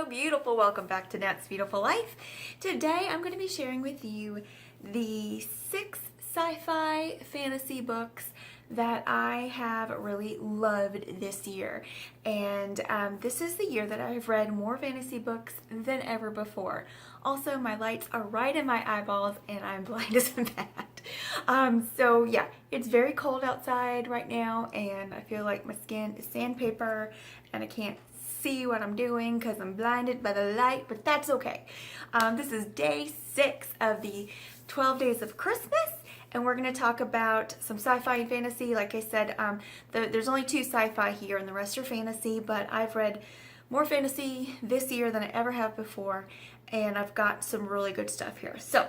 beautiful. Welcome back to Nat's Beautiful Life. Today I'm going to be sharing with you the 6 sci-fi fantasy books that I have really loved this year. And this is the year that I've read more fantasy books than ever before. Also, my lights are right in my eyeballs and I'm blind as a bat. So yeah, it's very cold outside right now and I feel like my skin is sandpaper and I can't see what I'm doing because I'm blinded by the light, but that's okay. This is day 6 of the 12 days of Christmas, and we're going to talk about some sci-fi and fantasy. Like I said, there's only 2 sci-fi here and the rest are fantasy, but I've read more fantasy this year than I ever have before, and I've got some really good stuff here. So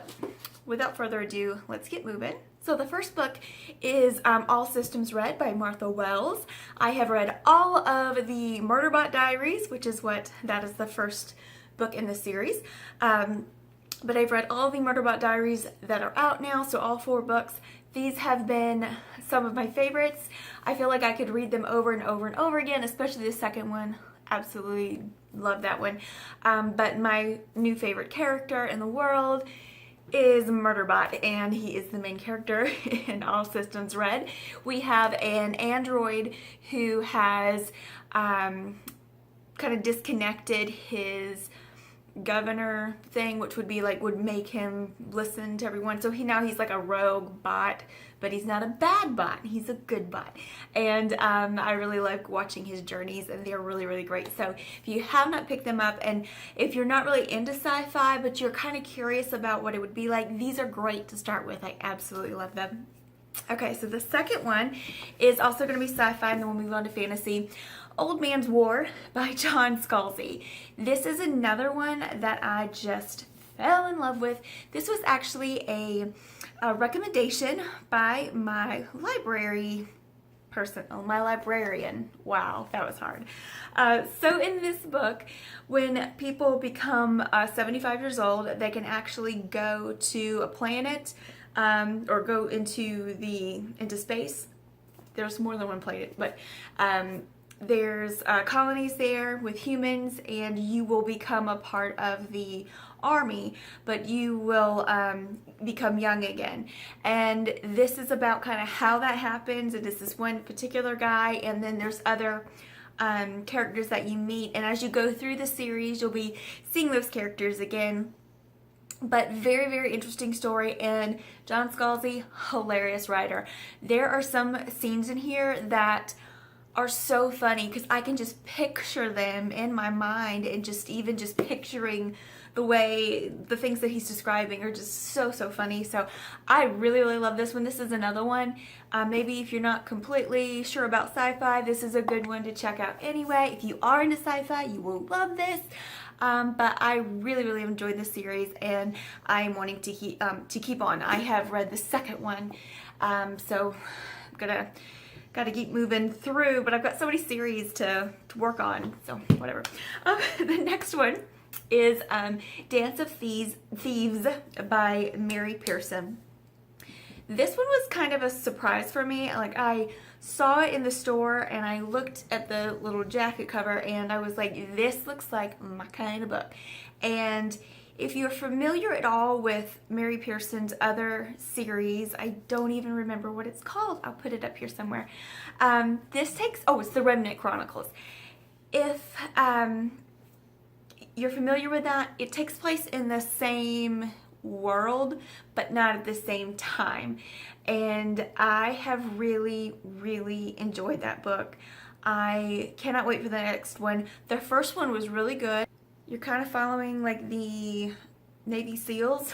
without further ado, let's get moving. So the first book is All Systems Red by Martha Wells. I have read all of the Murderbot Diaries, which is that is the first book in the series. But I've read all the Murderbot Diaries that are out now, so all 4 books. These have been some of my favorites. I feel like I could read them over and over and over again, especially the second one. Absolutely love that one. But my new favorite character in the world is Murderbot, and he is the main character in All Systems Red. We have an android who has kind of disconnected his governor thing, which would be like would make him listen to everyone. So now he's like a rogue bot, but he's not a bad bot, he's a good bot. And I really like watching his journeys, and they're really, really great. So if you have not picked them up, and if you're not really into sci-fi but you're kind of curious about what it would be like, these are great to start with. I absolutely love them. Okay, so the second one is also going to be sci-fi, and then we'll move on to fantasy. Old Man's War by John Scalzi. This is another one that I just fell in love with. This was actually a recommendation by my librarian. Wow, that was hard. So in this book, when people become 75 years old, they can actually go to a planet or go into space. There's more than one planet, but there's colonies there with humans, and you will become a part of the army, but you will become young again. And this is about kind of how that happens, and this is one particular guy, and then there's other characters that you meet, and as you go through the series, you'll be seeing those characters again. But very, very interesting story, and John Scalzi, hilarious writer. There are some scenes in here that are so funny because I can just picture them in my mind, and just picturing the way the things that he's describing are just so funny. So I really, really love this one. This is another one. Maybe if you're not completely sure about sci-fi, this is a good one to check out anyway. If you are into sci-fi, you will love this. But I really, really enjoyed this series, and I'm wanting to keep on. I have read the second one, so I'm gotta keep moving through, but I've got so many series to work on, so whatever. The next one is Dance of Thieves by Mary Pearson. This one was kind of a surprise for me. Like, I saw it in the store and I looked at the little jacket cover and I was like, this looks like my kind of book. And if you're familiar at all with Mary Pearson's other series, I don't even remember what it's called. I'll put it up here somewhere. It's the Remnant Chronicles. If you're familiar with that, it takes place in the same world, but not at the same time. And I have really, really enjoyed that book. I cannot wait for the next one. The first one was really good. You're kind of following like the Navy SEALs,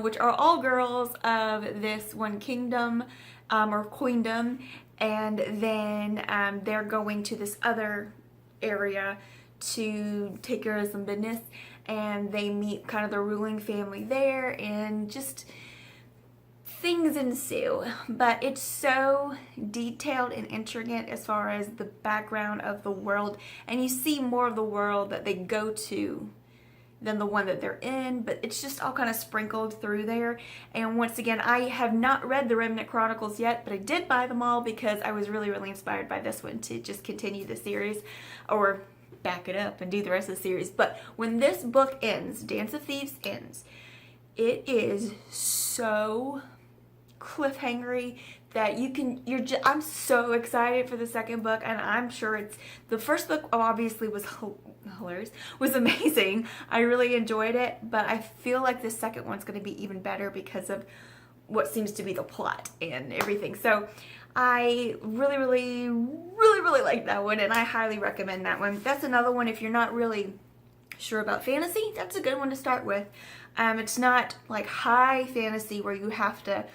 which are all girls of this one kingdom or queendom, and then they're going to this other area to take care of some business, and they meet kind of the ruling family there, and just things ensue. But it's so detailed and intricate as far as the background of the world, and you see more of the world that they go to than the one that they're in, but it's just all kind of sprinkled through there. And once again, I have not read the Remnant Chronicles yet, but I did buy them all because I was really, really inspired by this one to just continue the series, or back it up and do the rest of the series. But when this book ends, Dance of Thieves ends, it is so cliffhangery that I'm so excited for the second book, and I'm sure the first book obviously was hilarious, was amazing. I really enjoyed it, but I feel like the second one's going to be even better because of what seems to be the plot and everything. So I really like that one, and I highly recommend that one. That's another one, if you're not really sure about fantasy, that's a good one to start with. It's not like high fantasy where you have to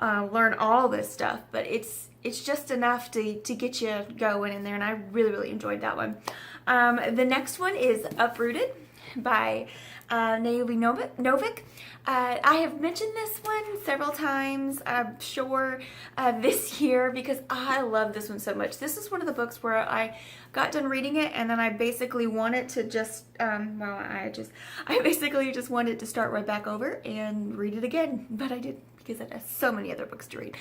learn all this stuff, but it's just enough to get you going in there, and I really enjoyed that one. The next one is Uprooted by Naomi Novick. I have mentioned this one several times, I'm sure, this year, because I love this one so much. This is one of the books where I got done reading it, and then I basically wanted to just, I basically just wanted to start right back over and read it again, but I didn't, because it has so many other books to read.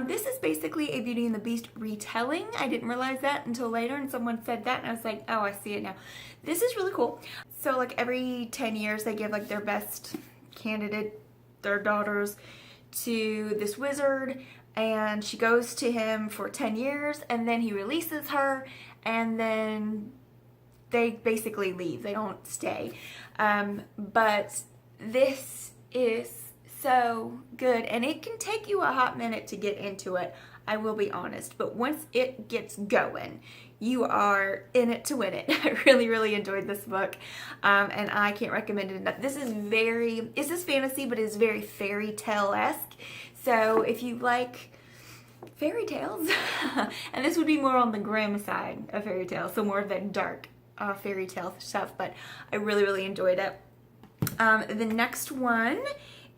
This is basically a Beauty and the Beast retelling. I didn't realize that until later, and someone said that, and I was like, oh, I see it now. This is really cool. So like every 10 years they give like their best candidate, their daughters, to this wizard, and she goes to him for 10 years, and then he releases her, and then they basically leave. They don't stay. But this is so good, and it can take you a hot minute to get into it, I will be honest, but once it gets going, you are in it to win it. I really enjoyed this book, and I can't recommend it enough. This is fantasy, but it's very fairy tale-esque, so if you like fairy tales, and this would be more on the grim side of fairy tales, so more of that dark fairy tale stuff, but I really enjoyed it. The next one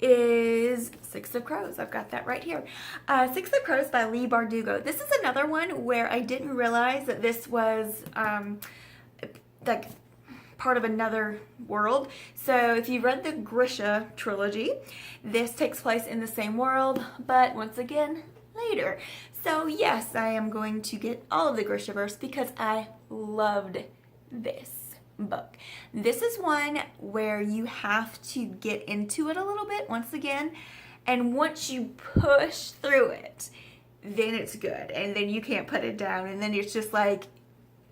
is Six of Crows. I've got that right here. Six of Crows by Leigh Bardugo. This is another one where I didn't realize that this was like part of another world. So if you've read the Grisha trilogy, this takes place in the same world, but once again, later. So yes, I am going to get all of the Grishaverse because I loved this book. This is one where you have to get into it a little bit once again, and once you push through it, then it's good, and then you can't put it down, and then it's just like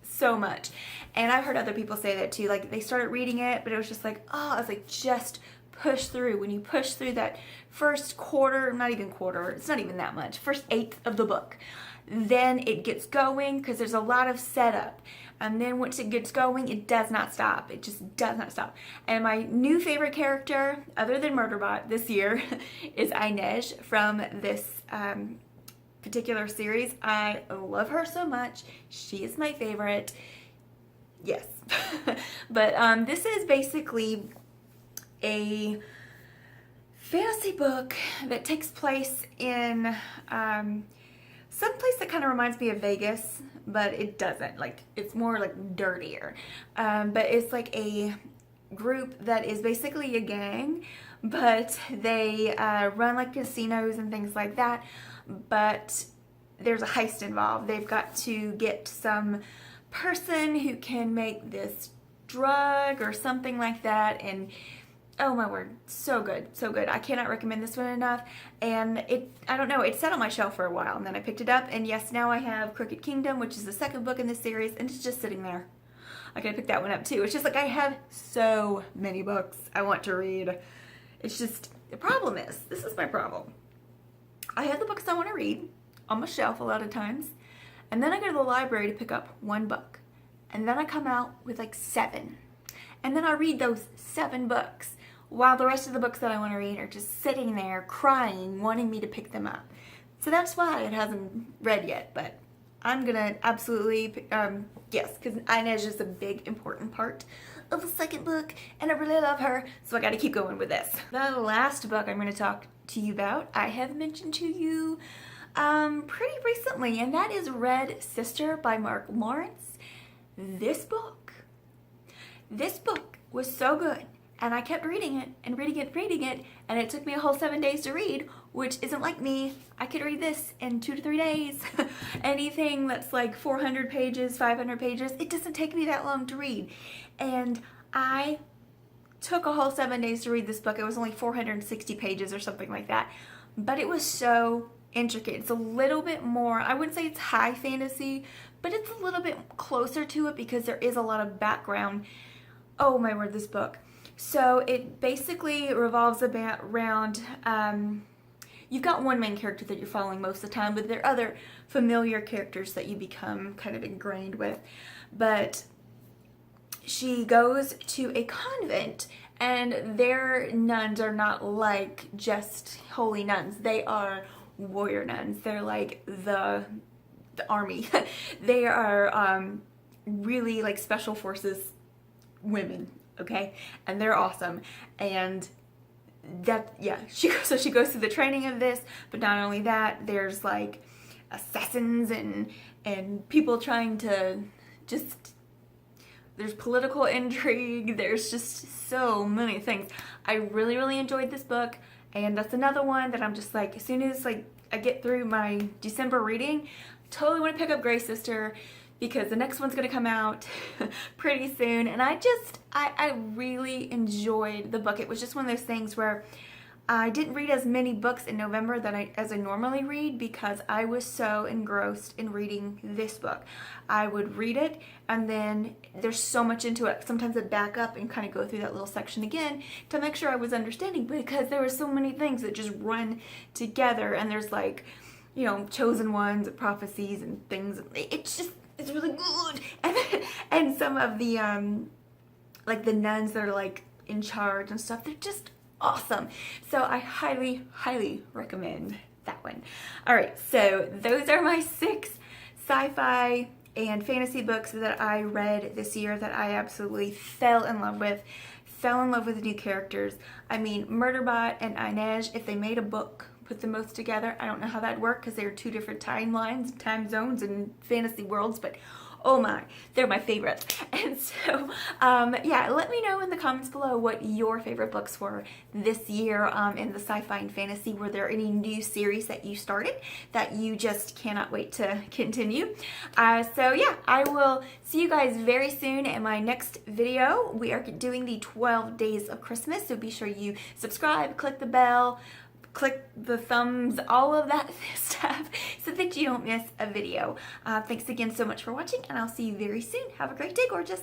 so much. And I've heard other people say that too, like they started reading it, but it was just like, oh, I was like, just push through. When you push through that first quarter, not even quarter, it's not even that much, first eighth of the book, then it gets going because there's a lot of setup. And then once it gets going, it does not stop. It just does not stop. And my new favorite character, other than Murderbot this year, is Inej from this particular series. I love her so much. She is my favorite. Yes. But this is basically a fantasy book that takes place in some place that kind of reminds me of Vegas, but it doesn't. Like, it's more like dirtier. But it's like a group that is basically a gang, but they run like casinos and things like that. But there's a heist involved. They've got to get some person who can make this drug or something like that, and oh my word, so good, so good. I cannot recommend this one enough. And I don't know, it sat on my shelf for a while, and then I picked it up, and yes, now I have Crooked Kingdom, which is the second book in this series, and it's just sitting there. I gotta pick that one up too. It's just like I have so many books I want to read. It's just, the problem is, this is my problem. I have the books I want to read on my shelf a lot of times, and then I go to the library to pick up one book, and then I come out with like 7. And then I read those 7 books, while the rest of the books that I want to read are just sitting there crying, wanting me to pick them up. So that's why it hasn't read yet, but I'm gonna absolutely, yes, because Inej is a big, important part of the second book, and I really love her, so I gotta keep going with this. The last book I'm gonna talk to you about, I have mentioned to you pretty recently, and that is Red Sister by Mark Lawrence. This book was so good. And I kept reading it, and it took me a whole 7 days to read, which isn't like me. I could read this in 2 to 3 days. Anything that's like 400 pages, 500 pages, it doesn't take me that long to read. And I took a whole 7 days to read this book. It was only 460 pages or something like that. But it was so intricate. It's a little bit more, I wouldn't say it's high fantasy, but it's a little bit closer to it because there is a lot of background. Oh my word, this book. So it basically revolves around, you've got one main character that you're following most of the time, but there are other familiar characters that you become kind of ingrained with. But she goes to a convent, and their nuns are not like just holy nuns. They are warrior nuns. They're like the army. They are really like special forces women, okay? And they're awesome. And that, yeah, she goes through the training of this, but not only that, there's like assassins and people trying to just, there's political intrigue, there's just so many things. I really, really enjoyed this book, and that's another one that I'm just like, as soon as like I get through my December reading, totally want to pick up Grey Sister, because the next one's going to come out pretty soon. And I really enjoyed the book. It was just one of those things where I didn't read as many books in November as I normally read, because I was so engrossed in reading this book. I would read it, and then there's so much into it. Sometimes I'd back up and kind of go through that little section again to make sure I was understanding, because there were so many things that just run together, and there's like, you know, chosen ones, prophecies and things. It's really good. And some of the like the nuns that are like in charge and stuff, they're just awesome. So I highly, highly recommend that one. All right, so those are my 6 sci-fi and fantasy books that I read this year that I absolutely fell in love with the new characters. I mean, Murderbot and Inez, if they made a book, put them both together, I don't know how that'd work, because they're 2 different timelines, time zones, and fantasy worlds, but oh my, they're my favorites. And so, yeah, let me know in the comments below what your favorite books were this year in the sci-fi and fantasy. Were there any new series that you started that you just cannot wait to continue? So yeah, I will see you guys very soon in my next video. We are doing the 12 days of Christmas, so be sure you subscribe, click the bell, click the thumbs, all of that stuff, so that you don't miss a video. Thanks again so much for watching, and I'll see you very soon. Have a great day, gorgeous.